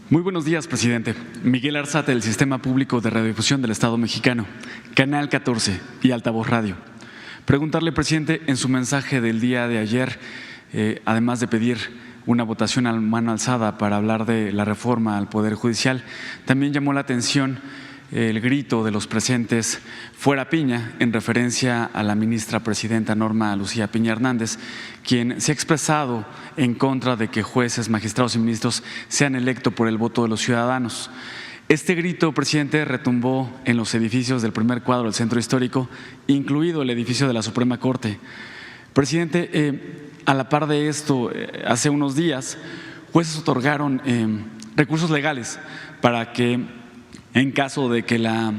Muy buenos días, presidente. Miguel Arzate, del Sistema Público de Radiodifusión del Estado Mexicano, Canal 14 y Altavoz Radio. Preguntarle, presidente, en su mensaje del día de ayer, además de pedir una votación a mano alzada para hablar de la reforma al Poder Judicial, también llamó la atención el grito de los presentes "fuera Piña", en referencia a la ministra presidenta Norma Lucía Piña Hernández, quien se ha expresado en contra de que jueces, magistrados y ministros sean electos por el voto de los ciudadanos. Este grito, presidente, retumbó en los edificios del primer cuadro del Centro Histórico, incluido el edificio de la Suprema Corte. Presidente, a la par de esto, hace unos días, jueces otorgaron recursos legales para que, en caso de que la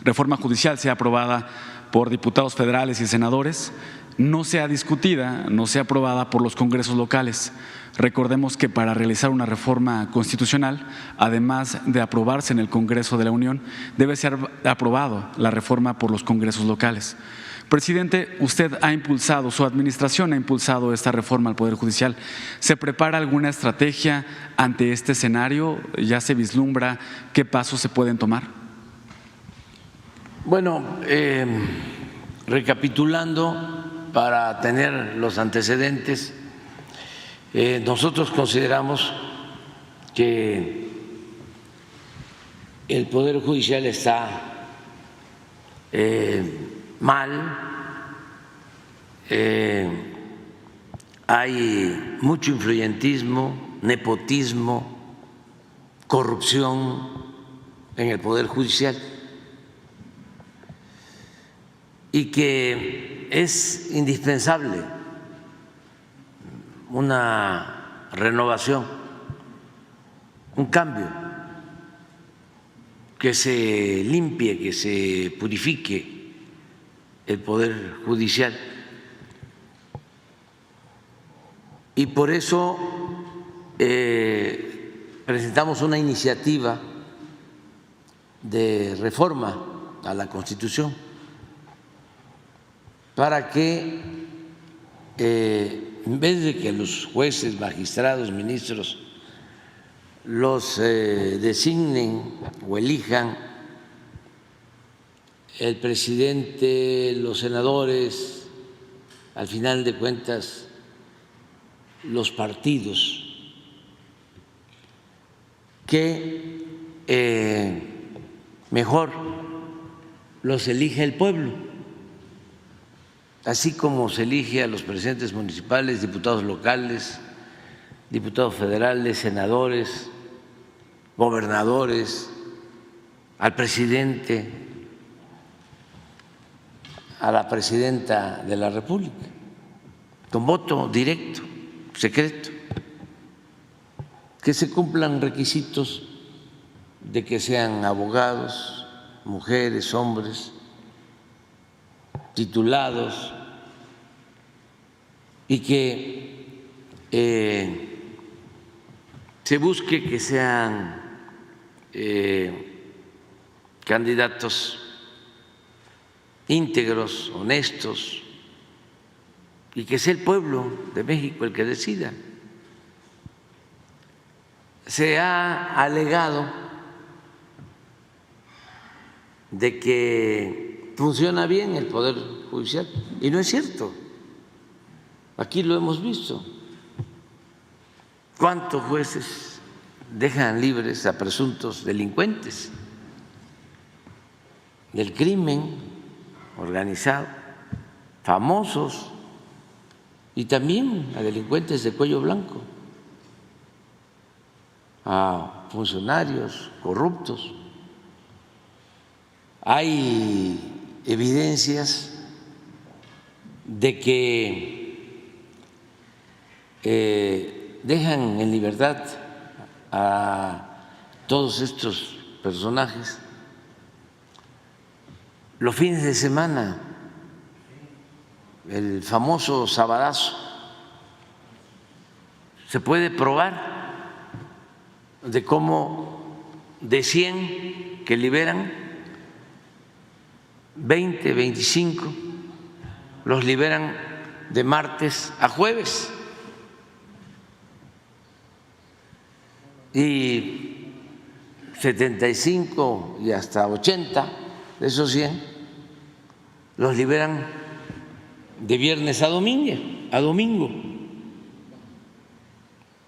reforma judicial sea aprobada por diputados federales y senadores, no sea discutida, no sea aprobada por los congresos locales. Recordemos que para realizar una reforma constitucional, además de aprobarse en el Congreso de la Unión, debe ser aprobado la reforma por los congresos locales. Presidente, usted ha impulsado, su administración ha impulsado esta reforma al Poder Judicial. ¿Se prepara alguna estrategia ante este escenario? ¿Ya se vislumbra qué pasos se pueden tomar? Bueno, recapitulando, para tener los antecedentes, nosotros consideramos que el Poder Judicial está mal, hay mucho influyentismo, nepotismo, corrupción en el Poder Judicial y que es indispensable una renovación, un cambio, que se limpie, que se purifique el Poder Judicial. Y por eso presentamos una iniciativa de reforma a la Constitución para que en vez de que los jueces, magistrados, ministros los designen o elijan el presidente, los senadores, al final de cuentas los partidos, que mejor los elige el pueblo, así como se elige a los presidentes municipales, diputados locales, diputados federales, senadores, gobernadores, al presidente, a la presidenta de la República, con voto directo, secreto, que se cumplan requisitos de que sean abogados, mujeres, hombres, titulados, y que se busque que sean candidatos íntegros, honestos, y que sea el pueblo de México el que decida. Se ha alegado de que funciona bien el Poder Judicial, y no es cierto. Aquí lo hemos visto. ¿Cuántos jueces dejan libres a presuntos delincuentes del crimen organizado, famosos, y también a delincuentes de cuello blanco, a funcionarios corruptos? Hay evidencias de que dejan en libertad a todos estos personajes los fines de semana, el famoso sabadazo. Se puede probar de cómo de 100 que liberan, 20, 25 los liberan de martes a jueves. Y 75 y hasta 80 de esos 100 los liberan de viernes a domingo.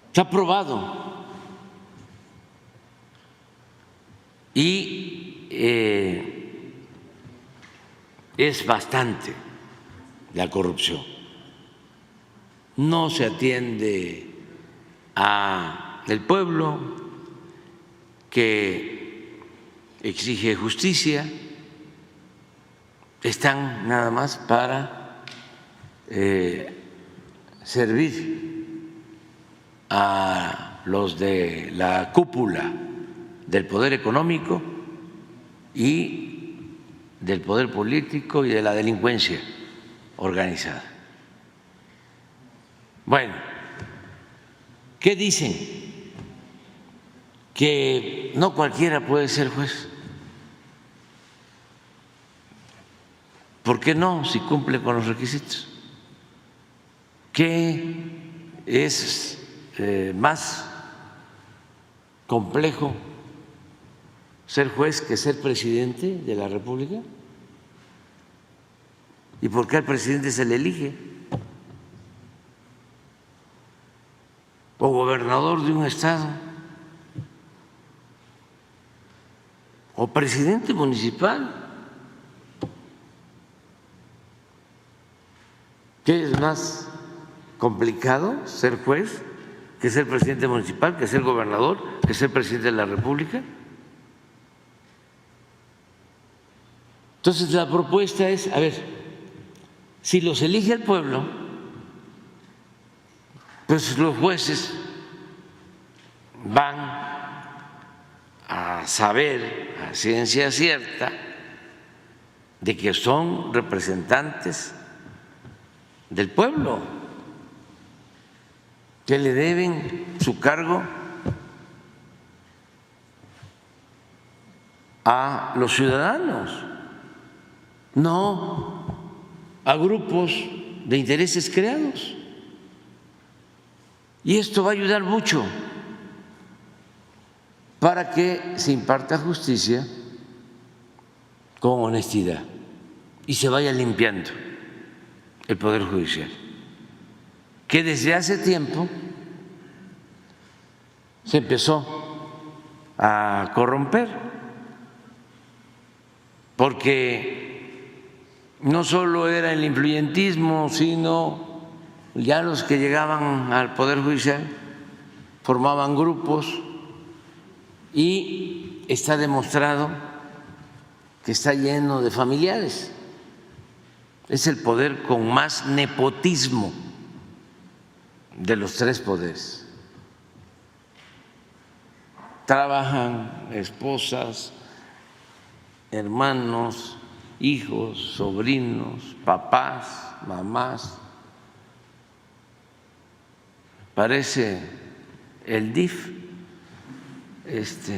Está aprobado. Y es bastante la corrupción. No se atiende al pueblo que exige justicia, están nada más para servir a los de la cúpula del poder económico y del poder político y de la delincuencia organizada. Bueno, ¿qué dicen? Que no cualquiera puede ser juez. ¿Por qué no? Si cumple con los requisitos. ¿Qué es más complejo ser juez que ser presidente de la República? ¿Y por qué al presidente se le elige? ¿O gobernador de un estado? ¿O presidente municipal? ¿Qué es más complicado ser juez que ser presidente municipal, que ser gobernador, que ser presidente de la República? Entonces la propuesta es, a ver, si los elige el pueblo, pues los jueces van a saber a ciencia cierta de que son representantes del pueblo, que le deben su cargo a los ciudadanos, no a grupos de intereses creados. Y esto va a ayudar mucho para que se imparta justicia con honestidad y se vaya limpiando el Poder Judicial, que desde hace tiempo se empezó a corromper, porque no solo era el influyentismo, sino ya los que llegaban al Poder Judicial formaban grupos y está demostrado que está lleno de familiares. Es el poder con más nepotismo de los tres poderes. Trabajan esposas, hermanos, hijos, sobrinos, papás, mamás. Parece el DIF, es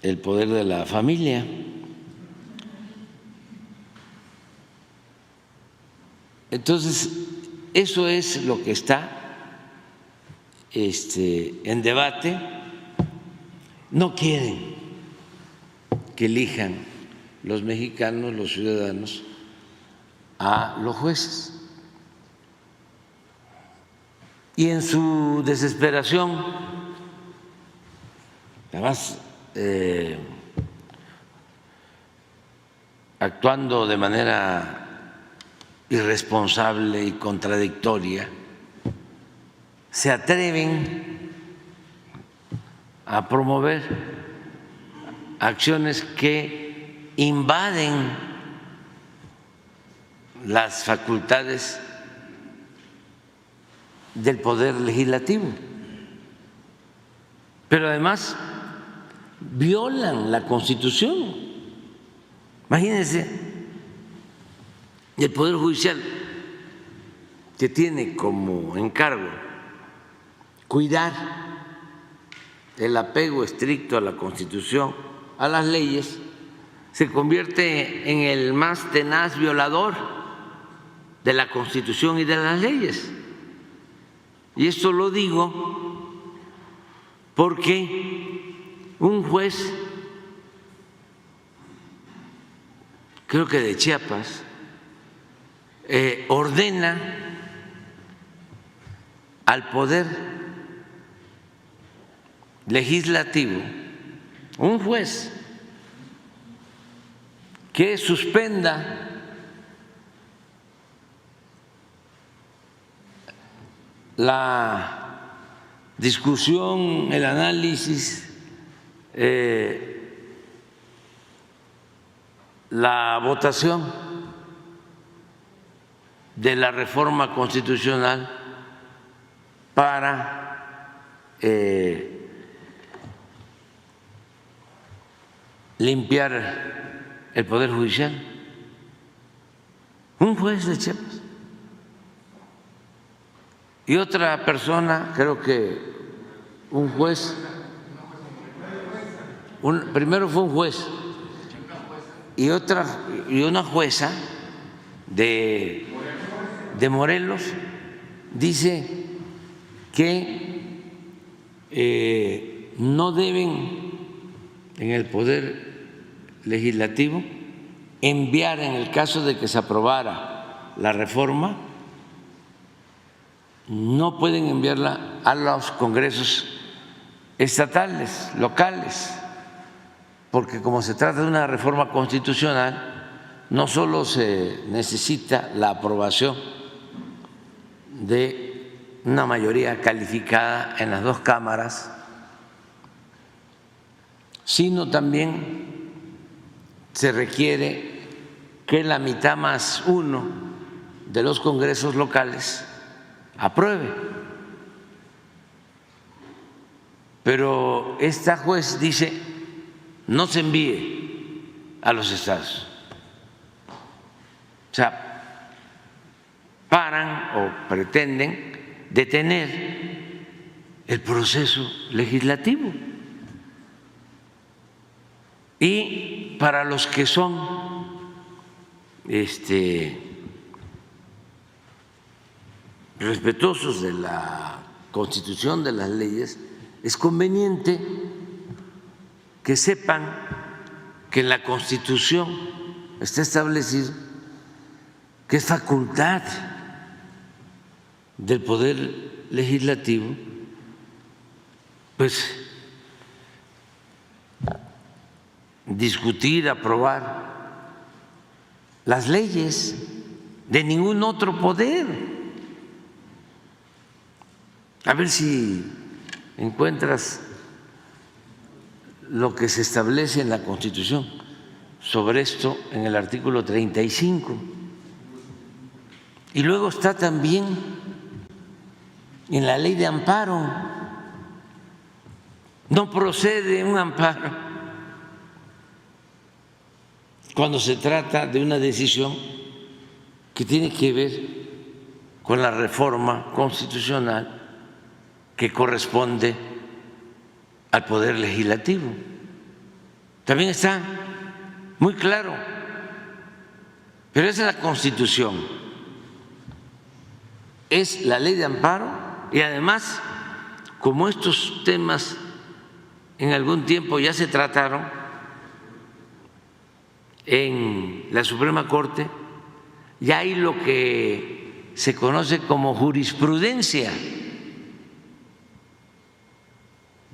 el poder de la familia. Entonces, eso es lo que está en debate. No quieren que elijan los mexicanos, los ciudadanos, a los jueces. Y en su desesperación, además actuando de manera irresponsable y contradictoria, se atreven a promover acciones que invaden las facultades del Poder Legislativo, pero además violan la Constitución. Imagínense, el Poder Judicial, que tiene como encargo cuidar el apego estricto a la Constitución, a las leyes, se convierte en el más tenaz violador de la Constitución y de las leyes. Y esto lo digo porque un juez, creo que de Chiapas, ordena al Poder Legislativo, un juez, que suspenda la discusión, el análisis, la votación de la reforma constitucional para limpiar el Poder Judicial. Un juez de Chiapas. Y otra persona, creo que un juez, primero fue un juez y una jueza de Morelos dice que no deben en el Poder Legislativo enviar, en el caso de que se aprobara la reforma, no pueden enviarla a los congresos estatales, locales, porque como se trata de una reforma constitucional, no solo se necesita la aprobación de una mayoría calificada en las dos cámaras, sino también se requiere que la mitad más uno de los congresos locales apruebe. Pero esta juez dice: no se envíe a los estados. O sea, paran o pretenden detener el proceso legislativo. Y para los que son respetuosos de la Constitución, de las leyes, es conveniente que sepan que en la Constitución está establecido que es facultad del Poder Legislativo, pues, discutir, aprobar las leyes, de ningún otro poder. A ver si encuentras lo que se establece en la Constitución sobre esto en el artículo 35. Y luego está también en la ley de amparo. No procede un amparo cuando se trata de una decisión que tiene que ver con la reforma constitucional que corresponde al Poder Legislativo. También está muy claro, pero esa es la Constitución, es la ley de amparo. Y además, como estos temas en algún tiempo ya se trataron en la Suprema Corte, ya hay lo que se conoce como jurisprudencia.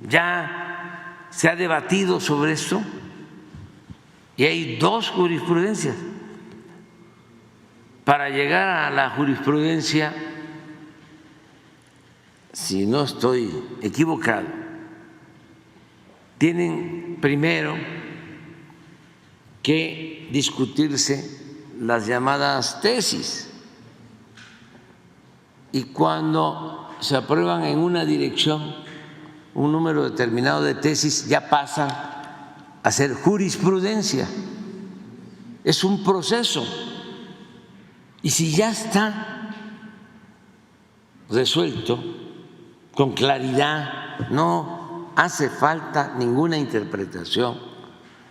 Ya se ha debatido sobre esto y hay dos jurisprudencias. Para llegar a la jurisprudencia, si no estoy equivocado, tienen primero que discutirse las llamadas tesis, y cuando se aprueban en una dirección un número determinado de tesis, ya pasan a ser jurisprudencia. Es un proceso, y si ya está resuelto con claridad, no hace falta ninguna interpretación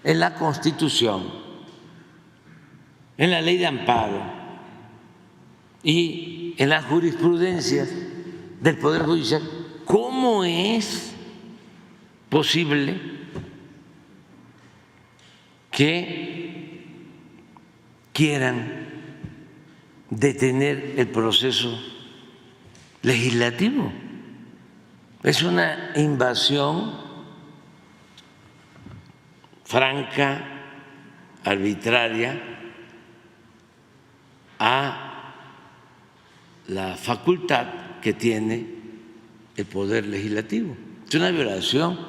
en la Constitución, en la ley de amparo y en las jurisprudencias del Poder Judicial. ¿Cómo es posible que quieran detener el proceso legislativo? Es una invasión franca, arbitraria a la facultad que tiene el Poder Legislativo. Es una violación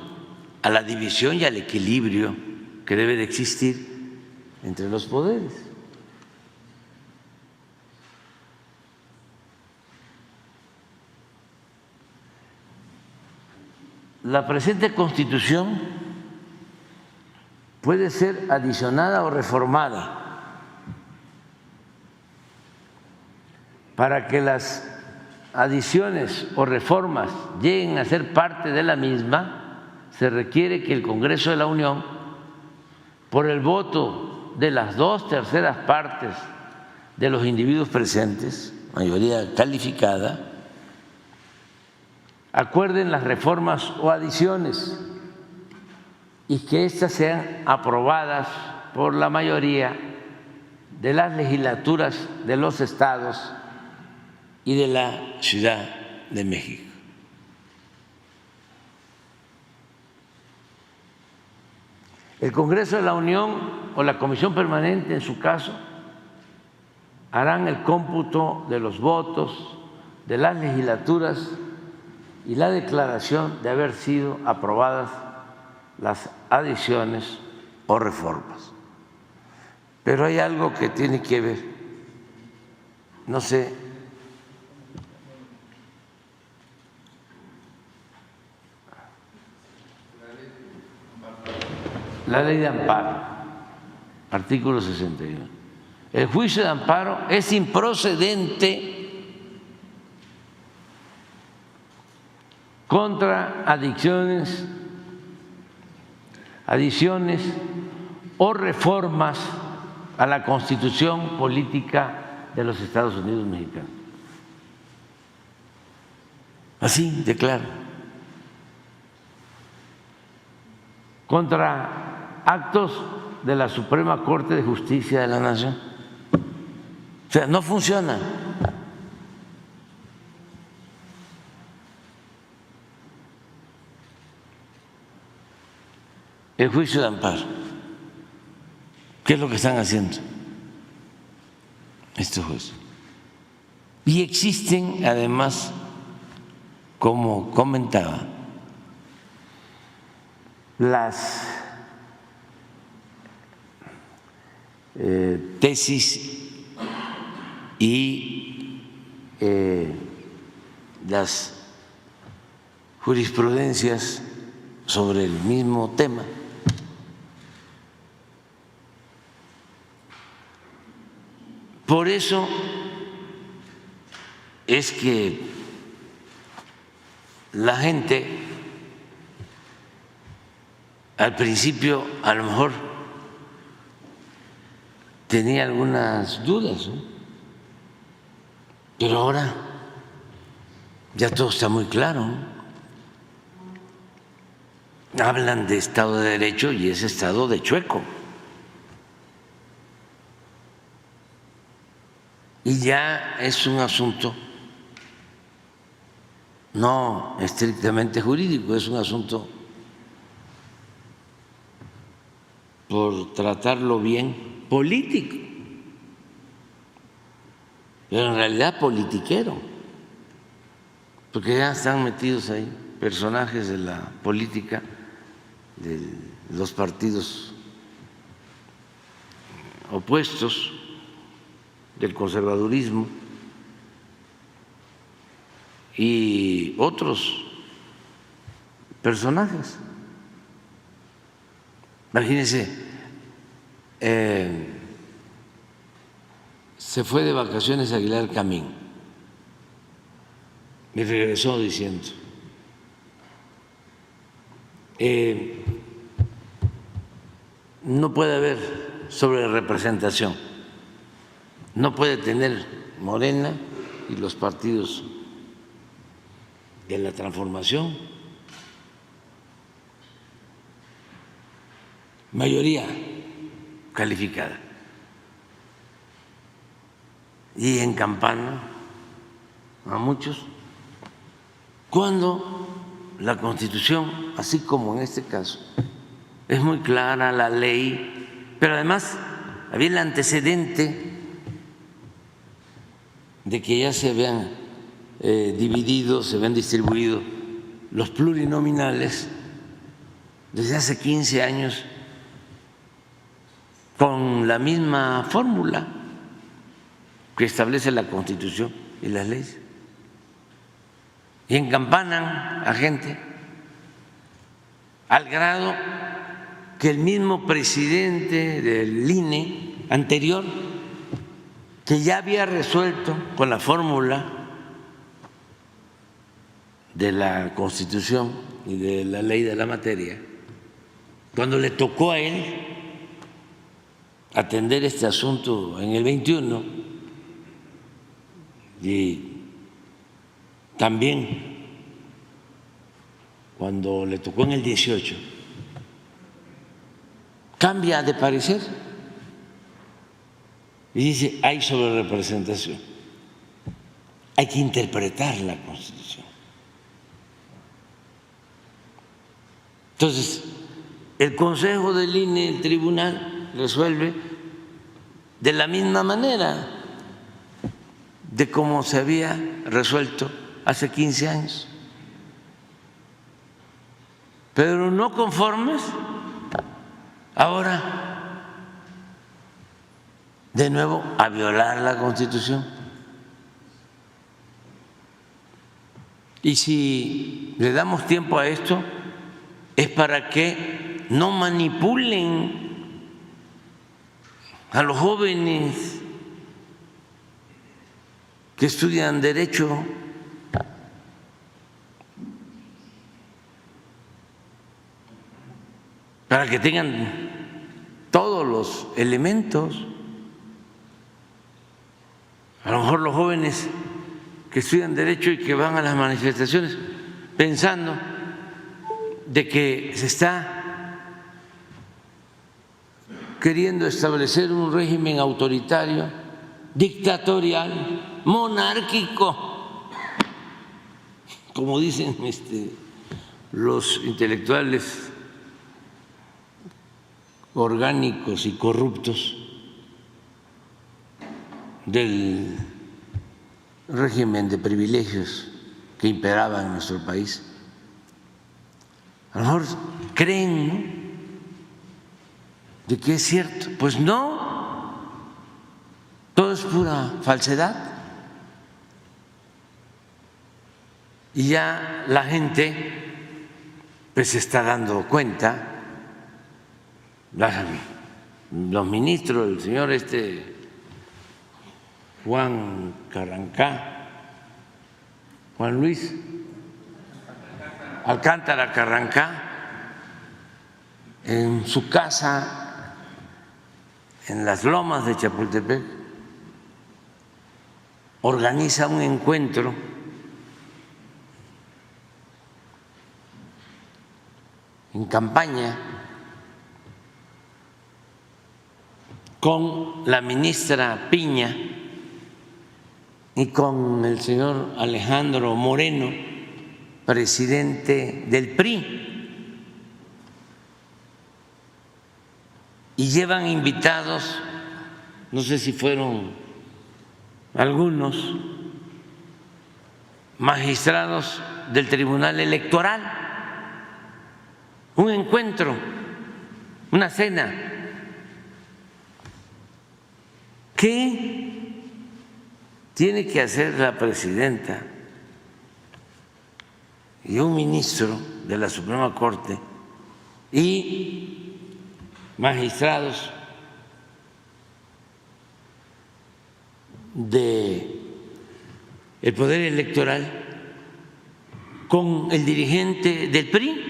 a la división y al equilibrio que debe de existir entre los poderes. La presente Constitución puede ser adicionada o reformada para que las adiciones o reformas lleguen a ser parte de la misma. Se requiere que el Congreso de la Unión, por el voto de las 2/3 partes de los individuos presentes, mayoría calificada, acuerden las reformas o adiciones y que éstas sean aprobadas por la mayoría de las legislaturas de los estados y de la Ciudad de México. El Congreso de la Unión o la Comisión Permanente, en su caso, harán el cómputo de los votos de las legislaturas y la declaración de haber sido aprobadas las adiciones o reformas. Pero hay algo que tiene que ver, no sé, la ley de amparo, artículo 61. El juicio de amparo es improcedente contra adiciones o reformas a la Constitución política de los Estados Unidos mexicanos. Así de claro. Contra actos de la Suprema Corte de Justicia de la Nación. O sea, no funciona. El juicio de amparo. ¿Qué es lo que están haciendo estos jueces? Y existen, además, como comentaba, las tesis y las jurisprudencias sobre el mismo tema. Por eso es que la gente al principio a lo mejor tenía algunas dudas, ¿no? Pero ahora ya todo está muy claro, ¿no? Hablan de Estado de Derecho y es Estado de chueco. Y ya es un asunto no estrictamente jurídico, es un asunto por tratarlo bien político, pero en realidad politiquero, porque ya están metidos ahí personajes de la política, de los partidos opuestos, del conservadurismo y otros personajes. Imagínense, se fue de vacaciones a Aguilar Camín y regresó diciendo no puede haber sobrerepresentación, no puede tener Morena y los partidos de la transformación, mayoría calificada. Y en campana a muchos, cuando la Constitución, así como en este caso, es muy clara la ley, pero además había el antecedente de que ya se habían dividido, se habían distribuido los plurinominales desde hace 15 años con la misma fórmula que establece la Constitución y las leyes. Y encampanan a gente al grado que el mismo presidente del INE anterior, que ya había resuelto con la fórmula de la Constitución y de la ley de la materia, cuando le tocó a él atender este asunto en el 21 y también cuando le tocó en el 18, cambia de parecer y dice, hay sobrerepresentación, hay que interpretar la Constitución. Entonces, el Consejo del INE, el tribunal, resuelve de la misma manera de cómo se había resuelto hace 15 años. Pero no conformes, ahora de nuevo a violar la Constitución. Y si le damos tiempo a esto, es para que no manipulen a los jóvenes que estudian derecho, para que tengan todos los elementos. A lo mejor los jóvenes que estudian derecho y que van a las manifestaciones pensando de que se está queriendo establecer un régimen autoritario, dictatorial, monárquico, como dicen los intelectuales orgánicos y corruptos del régimen de privilegios que imperaba en nuestro país. A lo mejor creen, ¿no?, de que es cierto. Pues no, todo es pura falsedad. Y ya la gente pues se está dando cuenta, los ministros, el señor Juan Luis Alcántara Carrancá, en su casa en las Lomas de Chapultepec, organiza un encuentro en campaña con la ministra Piña y con el señor Alejandro Moreno, presidente del PRI, y llevan invitados, no sé si fueron algunos magistrados del Tribunal Electoral, un encuentro, una cena. ¿Qué tiene que hacer la presidenta y un ministro de la Suprema Corte y magistrados del Poder Electoral con el dirigente del PRI?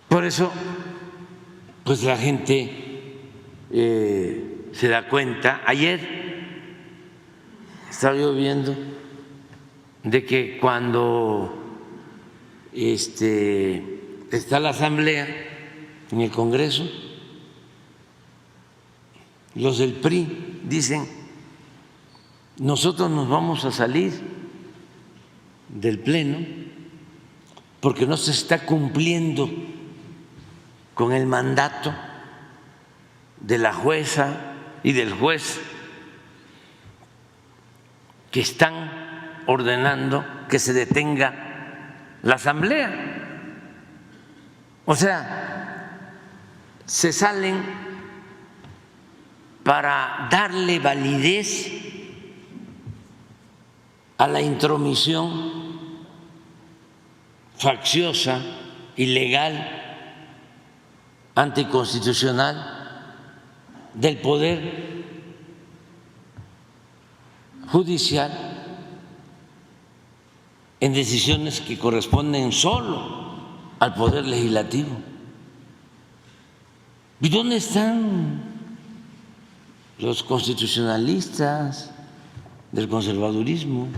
Por eso, pues la gente se da cuenta. Ayer estaba yo viendo de que cuando está la asamblea en el Congreso, los del PRI dicen: nosotros nos vamos a salir del Pleno porque no se está cumpliendo con el mandato de la jueza y del juez que están ordenando que se detenga la asamblea. O sea, se salen para darle validez a la intromisión facciosa, ilegal, anticonstitucional del Poder Judicial en decisiones que corresponden solo al Poder Legislativo. ¿Y dónde están los constitucionalistas del conservadurismo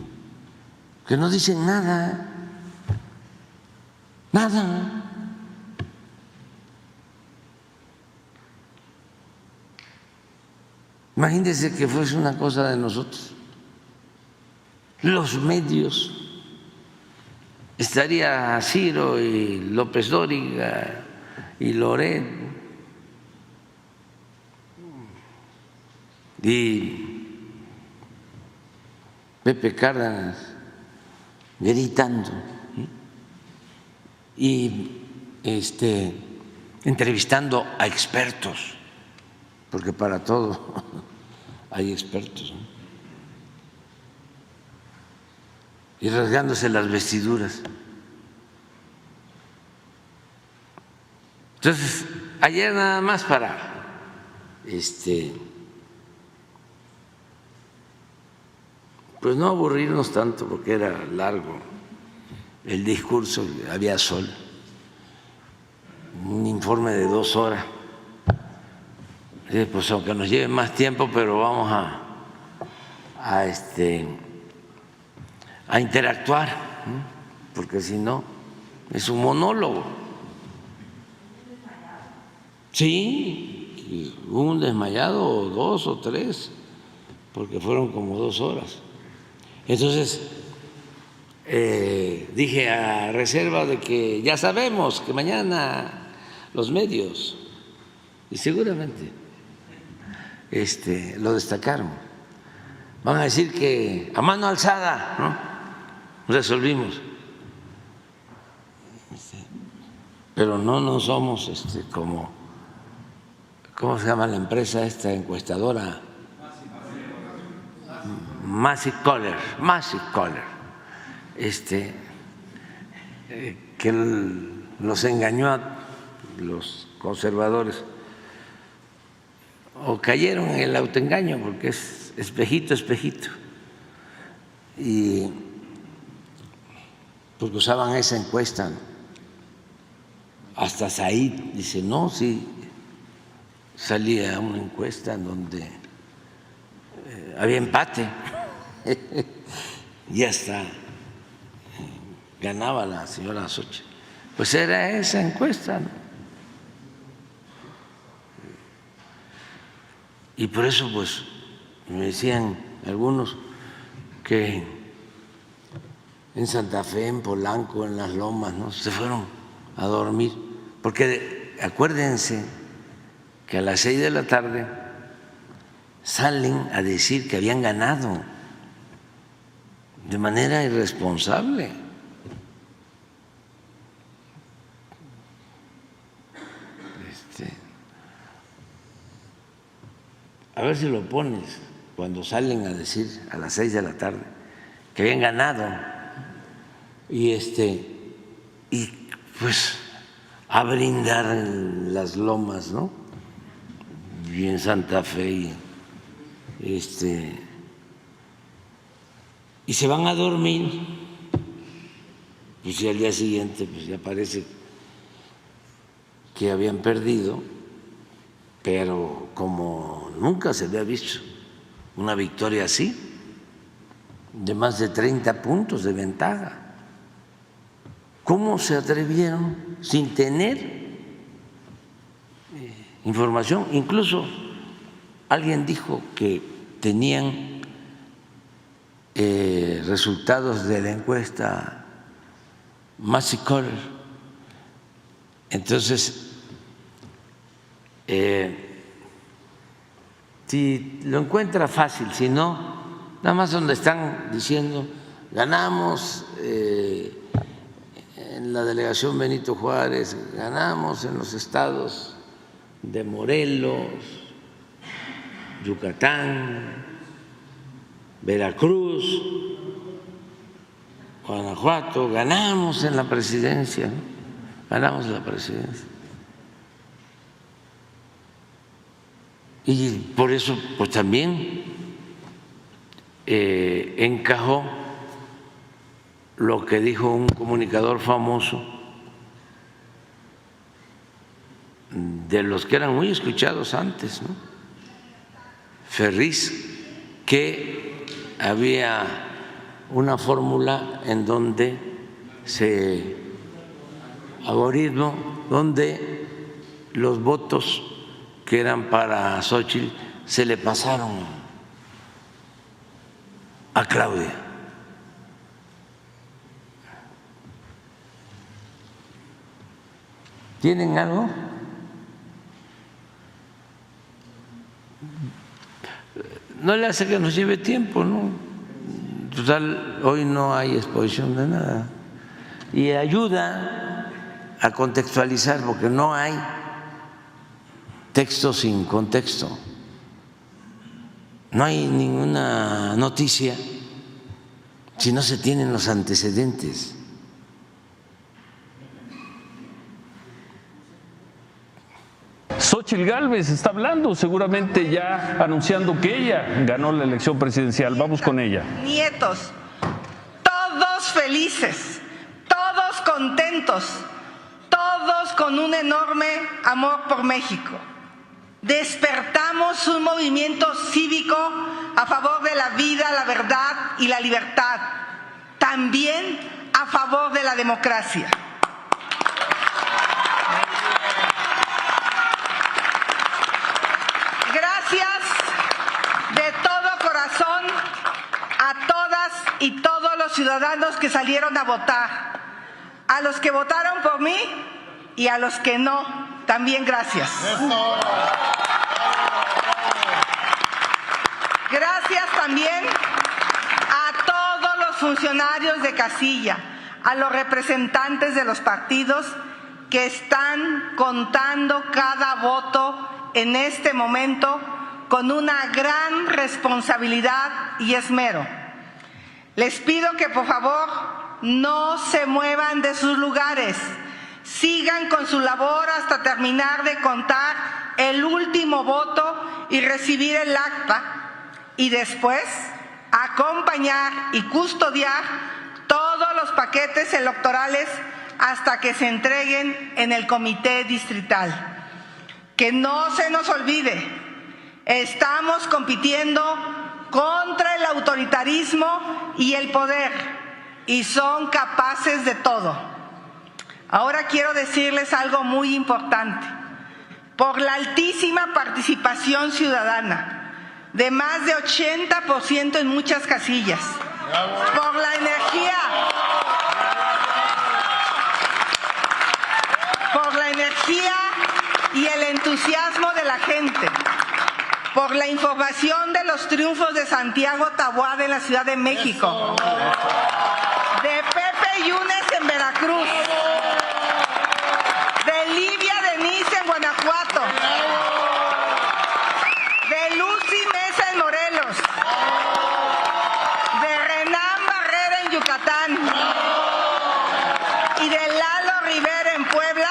que no dicen nada? Nada. Imagínense que fuese una cosa de nosotros. Los medios, estaría Ciro y López Dóriga y Loret y Pepe Cárdenas gritando y entrevistando a expertos, porque para todo hay expertos, ¿no? Y rasgándose las vestiduras. Entonces, ayer nada más para pues no aburrirnos tanto, porque era largo el discurso, había sol, un informe de 2 horas. Pues aunque nos lleve más tiempo, pero vamos a interactuar, ¿no? Porque si no es un monólogo. Sí, un desmayado, o 2 o 3, porque fueron como 2 horas. Entonces dije, a reserva de que ya sabemos que mañana los medios, y seguramente lo destacaron, van a decir que a mano alzada, ¿no?, resolvimos. Pero no somos como, ¿cómo se llama la empresa esta encuestadora? Massive Caller, que los engañó a los conservadores, o cayeron en el autoengaño, porque es espejito, y porque usaban esa encuesta. Hasta Said dice: no, sí, salía una encuesta en donde había empate y hasta ganaba la señora Xochitl. Pues era esa encuesta, ¿no? Y por eso, pues, me decían algunos que en Santa Fe, en Polanco, en Las Lomas, ¿no?, se fueron a dormir, porque acuérdense que a las 6 de la tarde salen a decir que habían ganado de manera irresponsable. A ver si lo pones, cuando salen a decir a las 6 de la tarde que habían ganado, y pues a brindar en Las Lomas, ¿no?, y en Santa Fe, y se van a dormir, pues, y al día siguiente pues ya parece que habían perdido, pero como nunca se había visto una victoria así, de más de 30 puntos de ventaja. ¿Cómo se atrevieron sin tener información? Incluso alguien dijo que tenían resultados de la encuesta Massey Coller. Entonces, si lo encuentra fácil, si no, nada más donde están diciendo ganamos en la delegación Benito Juárez, ganamos en los estados de Morelos, Yucatán, Veracruz, Guanajuato, ganamos en la presidencia, ¿no? Ganamos la presidencia. Y por eso, pues también encajó lo que dijo un comunicador famoso, de los que eran muy escuchados antes, ¿no? Ferriz, que había una fórmula en donde algoritmo donde los votos que eran para Xóchitl se le pasaron a Claudia. ¿Tienen algo? No le hace que nos lleve tiempo, ¿no? Total, hoy no hay exposición de nada. Y ayuda a contextualizar, porque no hay texto sin contexto. No hay ninguna noticia si no se tienen los antecedentes. Xóchitl Gálvez está hablando, seguramente ya anunciando que ella ganó la elección presidencial. Vamos con ella. Nietos, todos felices, todos contentos, todos con un enorme amor por México. Despertamos un movimiento cívico a favor de la vida, la verdad y la libertad, también a favor de la democracia. Gracias de todo corazón a todas y todos los ciudadanos que salieron a votar, a los que votaron por mí y a los que no, también gracias. Gracias también a todos los funcionarios de casilla, a los representantes de los partidos que están contando cada voto en este momento con una gran responsabilidad y esmero. Les pido que por favor no se muevan de sus lugares, sigan con su labor hasta terminar de contar el último voto y recibir el acta, y después acompañar y custodiar todos los paquetes electorales hasta que se entreguen en el comité distrital. Que no se nos olvide, estamos compitiendo contra el autoritarismo y el poder, y son capaces de todo. Ahora quiero decirles algo muy importante. Por la altísima participación ciudadana, de más de 80% en muchas casillas, por la energía y el entusiasmo de la gente, por la información de los triunfos de Santiago Taboada en la Ciudad de México, de Pepe Yunes en Veracruz, de Livia Denise en Guanajuato, de Lucy Mesa en Morelos, de Renán Barrera en Yucatán y de Lalo Rivera en Puebla,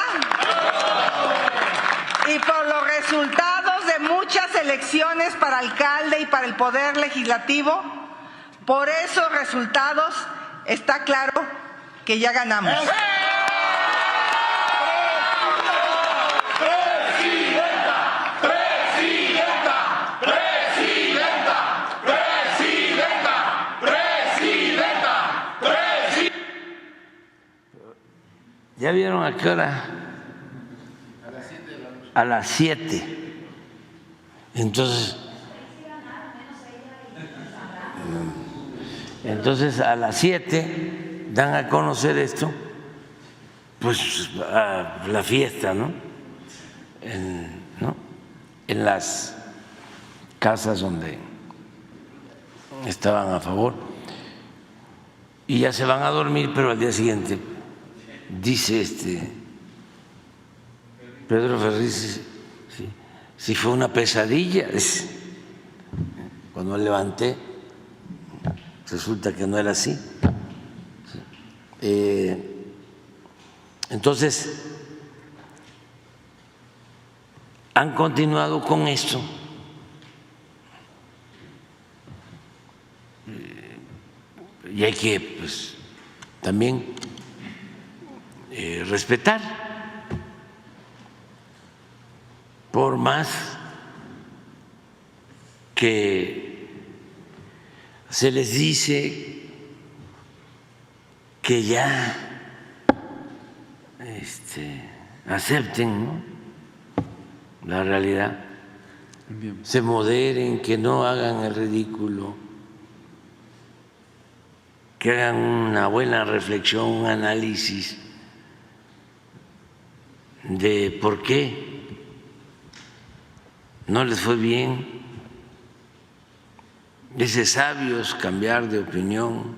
y por los resultados de muchas elecciones para alcalde y para el Poder Legislativo. Por esos resultados está claro que ya ganamos. Presidenta, ¿Ya vieron a qué hora? A las 7. Entonces a las 7 dan a conocer esto, pues a la fiesta, ¿no? En las casas donde estaban a favor, y ya se van a dormir, pero al día siguiente dice Pedro Ferriz, si fue una pesadilla, cuando me levanté resulta que no era así. Entonces han continuado con esto. Y hay que, pues, también respetar, por más que se les dice que ya acepten, ¿no?, la realidad, se moderen, que no hagan el ridículo, que hagan una buena reflexión, un análisis de por qué no les fue bien. Es de sabios cambiar de opinión.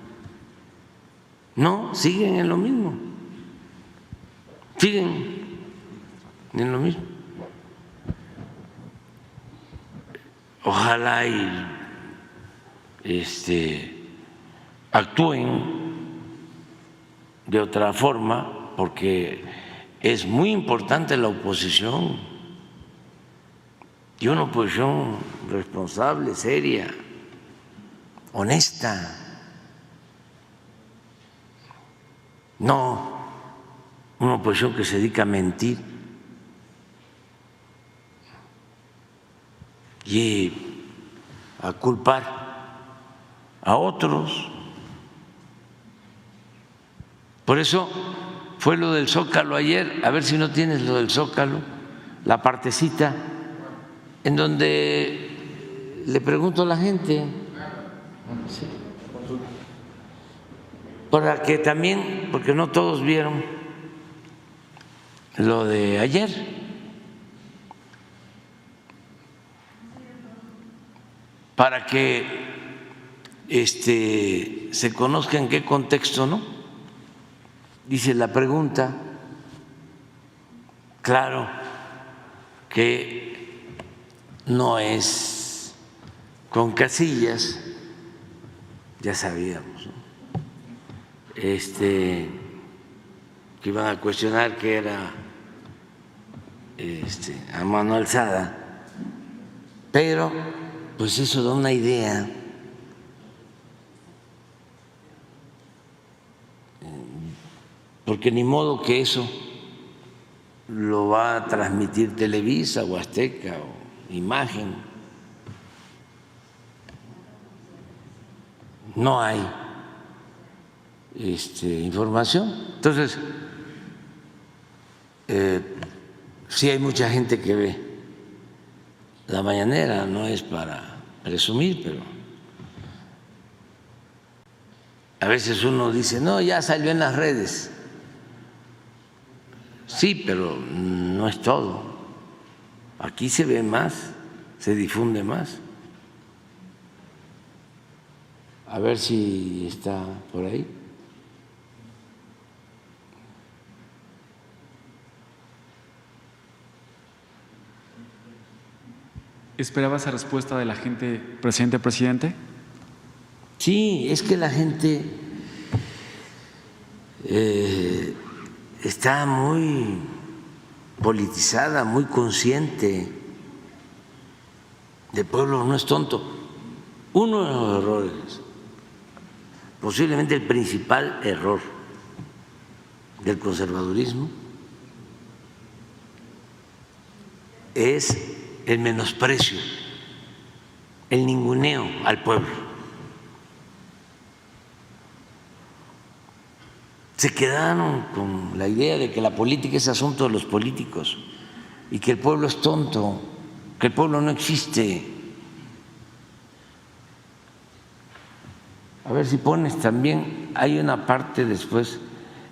No, siguen en lo mismo. Siguen en lo mismo. Ojalá y actúen de otra forma, porque es muy importante la oposición, y una oposición responsable, seria, honesta, no una oposición que se dedica a mentir y a culpar a otros. Por eso fue lo del Zócalo ayer. A ver si no tienes lo del Zócalo, la partecita en donde le pregunto a la gente, para que también, porque no todos vieron lo de ayer, para que se conozca en qué contexto, ¿no? Dice la pregunta, claro que no es con casillas, ya sabíamos, ¿no?, que iban a cuestionar que era a mano alzada, pero pues eso da una idea porque ni modo que eso lo va a transmitir Televisa o Azteca o Imagen. No hay información. Entonces, sí hay mucha gente que ve la mañanera, no es para presumir, pero a veces uno dice, no, ya salió en las redes. Sí, pero no es todo. Aquí se ve más, se difunde más. A ver si está por ahí. ¿Esperaba esa respuesta de la gente, presidente? Sí, es que la gente está muy politizada, muy consciente. El pueblo no es tonto. Uno de los errores, posiblemente el principal error del conservadurismo, es el menosprecio, el ninguneo al pueblo. se quedaron con la idea de que la política es asunto de los políticos y que el pueblo es tonto, que el pueblo no existe. A ver si pones también, hay una parte después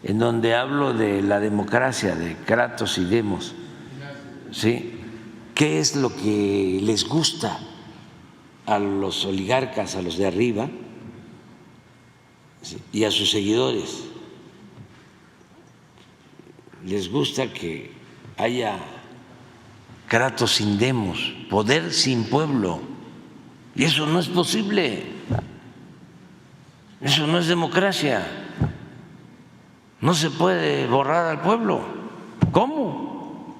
en donde hablo de la democracia, de Kratos y Demos, ¿sí? ¿Qué es lo que les gusta a los oligarcas, a los de arriba, ¿sí?, y a sus seguidores? Les gusta que haya Kratos sin Demos, poder sin pueblo, y eso no es posible, eso no es democracia, no se puede borrar al pueblo. ¿Cómo?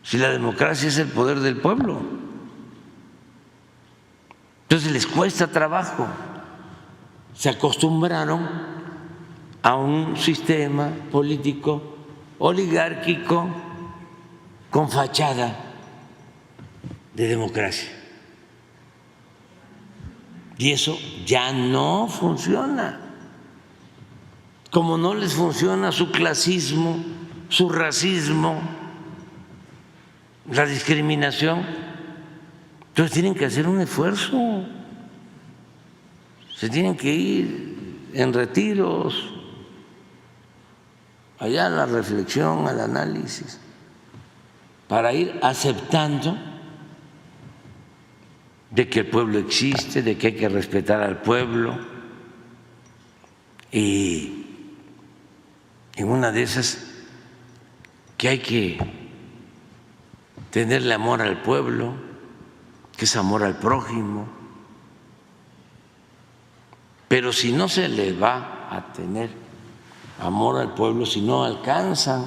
Si la democracia es el poder del pueblo. Entonces les cuesta trabajo, se acostumbraron a un sistema político oligárquico con fachada de democracia. Y eso ya no funciona. Como no les funciona su clasismo, su racismo, la discriminación, entonces tienen que hacer un esfuerzo, se tienen que ir en retiros, allá a la reflexión, al análisis, para ir aceptando de que el pueblo existe, de que hay que respetar al pueblo, y en una de esas que hay que tenerle amor al pueblo, que es amor al prójimo, pero si no se le va a tener amor al pueblo, si no alcanzan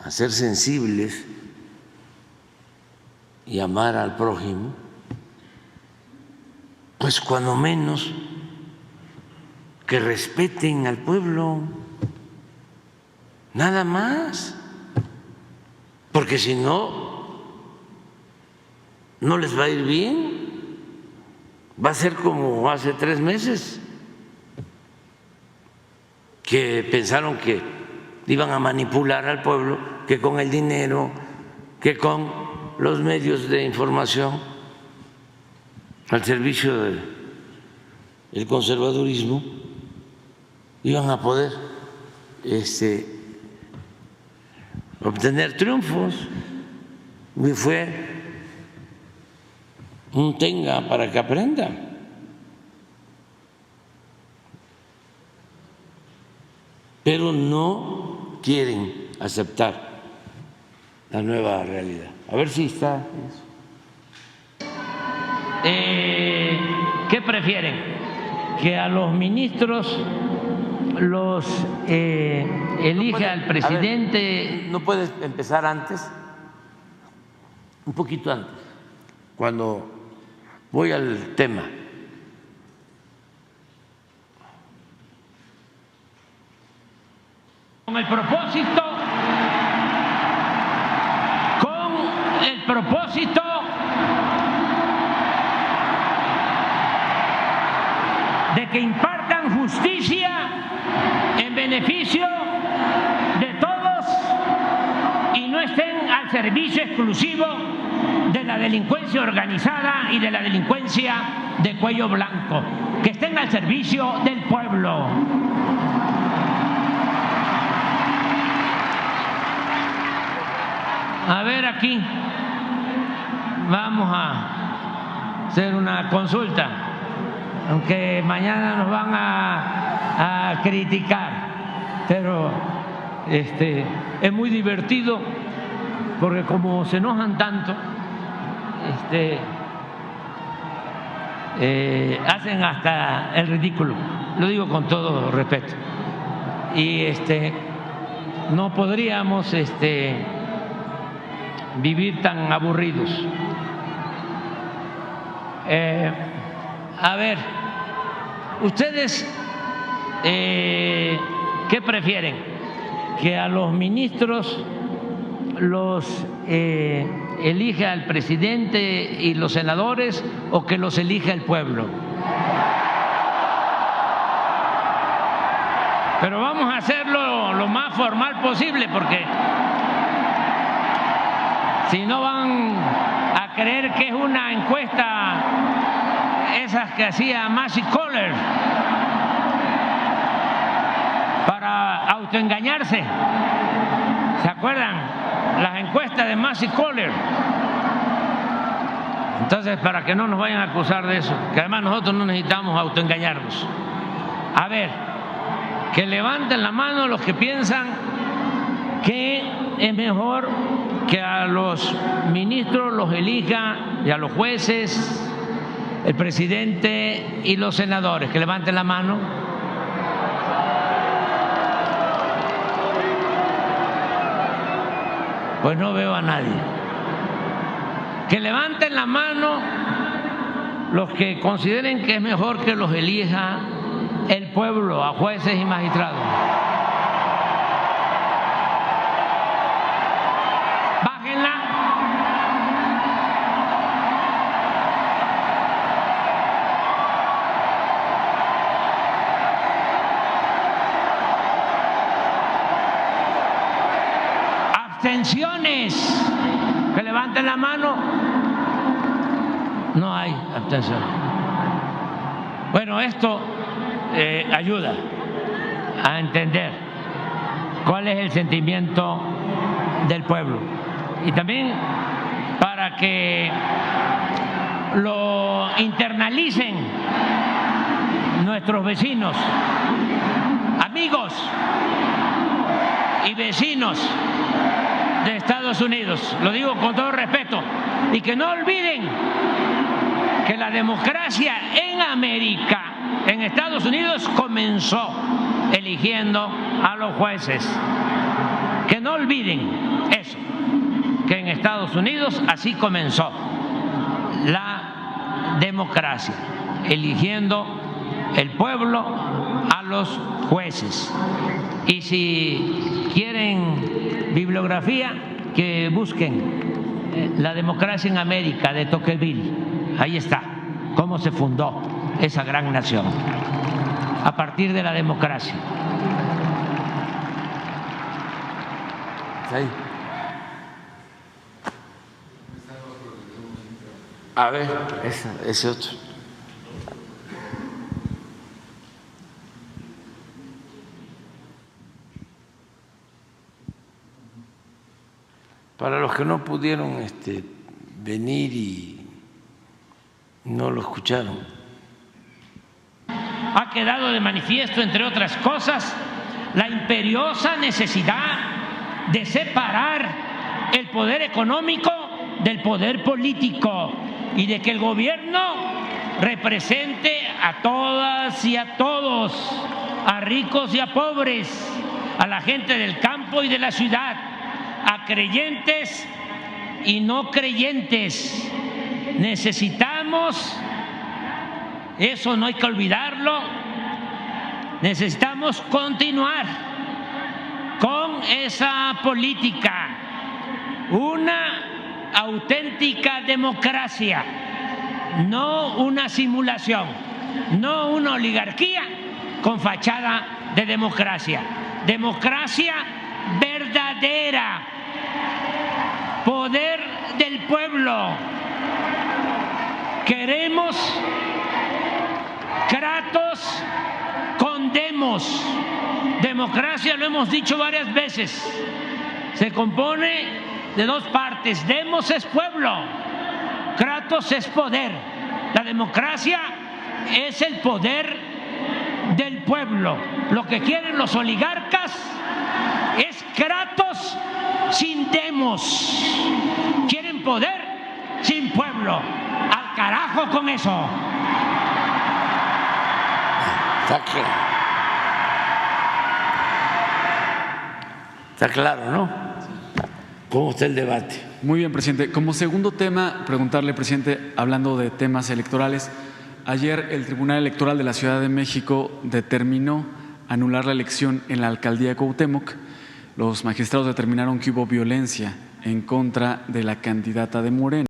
a ser sensibles y amar al prójimo, pues cuando menos que respeten al pueblo, nada más, porque si no, no les va a ir bien, va a ser como hace 3 meses, que pensaron que iban a manipular al pueblo, que con el dinero, que con los medios de información al servicio del conservadurismo iban a poder obtener triunfos. Y fue un tenga para que aprenda. Pero no quieren aceptar la nueva realidad. A ver si está eso. ¿Qué prefieren? ¿Que a los ministros los elija el presidente? Ver, ¿no puedes empezar antes? Un poquito antes, cuando voy al tema. Con el propósito de que impartan justicia en beneficio de todos y no estén al servicio exclusivo de la delincuencia organizada y de la delincuencia de cuello blanco, que estén al servicio del pueblo. A ver, aquí vamos a hacer una consulta, aunque mañana nos van a criticar, pero es muy divertido porque como se enojan tanto, hacen hasta el ridículo, lo digo con todo respeto, y no podríamos vivir tan aburridos. A ver, ustedes ¿qué prefieren? ¿Que a los ministros los elija el presidente y los senadores o que los elija el pueblo? Pero vamos a hacerlo lo más formal posible, porque si no van a creer que es una encuesta esas que hacía Massey Kohler para autoengañarse. ¿Se acuerdan? Las encuestas de Massey Kohler. Entonces, para que no nos vayan a acusar de eso, que además nosotros no necesitamos autoengañarnos. A ver, que levanten la mano los que piensan que es mejor que a los ministros los elija y a los jueces, el presidente y los senadores. Que levanten la mano. Pues no veo a nadie. Que levanten la mano los que consideren que es mejor que los elija el pueblo, a jueces y magistrados. Bájenla. Abstenciones. Que levanten la mano. No hay abstención. Bueno, esto ayuda a entender cuál es el sentimiento del pueblo y también para que lo internalicen nuestros vecinos, amigos y vecinos de Estados Unidos. Lo digo con todo respeto, y que no olviden que la democracia en América, en Estados Unidos, comenzó eligiendo a los jueces. Que no olviden eso, que en Estados Unidos así comenzó la democracia, eligiendo el pueblo a los jueces. Y si quieren bibliografía, que busquen La democracia en América de Tocqueville. Ahí está cómo se fundó esa gran nación a partir de la democracia. Ahí. A ver, ese otro. Para los que no pudieron venir y no lo escucharon. Ha quedado de manifiesto, entre otras cosas, la imperiosa necesidad de separar el poder económico del poder político y de que el gobierno represente a todas y a todos, a ricos y a pobres, a la gente del campo y de la ciudad, a creyentes y no creyentes. Necesitamos, eso no hay que olvidarlo, necesitamos continuar con esa política, una auténtica democracia, no una simulación, no una oligarquía con fachada de democracia, democracia verdadera, poder del pueblo. Queremos Kratos con demos. Democracia, lo hemos dicho varias veces, se compone de dos partes. Demos es pueblo, Kratos es poder. La democracia es el poder del pueblo. Lo que quieren los oligarcas es Kratos sin demos. Quieren poder sin pueblo. Al carajo con eso. Está claro, ¿no? ¿Cómo está el debate? Muy bien, presidente. Como segundo tema, preguntarle, presidente, hablando de temas electorales, ayer el Tribunal Electoral de la Ciudad de México determinó anular la elección en la alcaldía de Cuauhtémoc. Los magistrados determinaron que hubo violencia en contra de la candidata de Morena.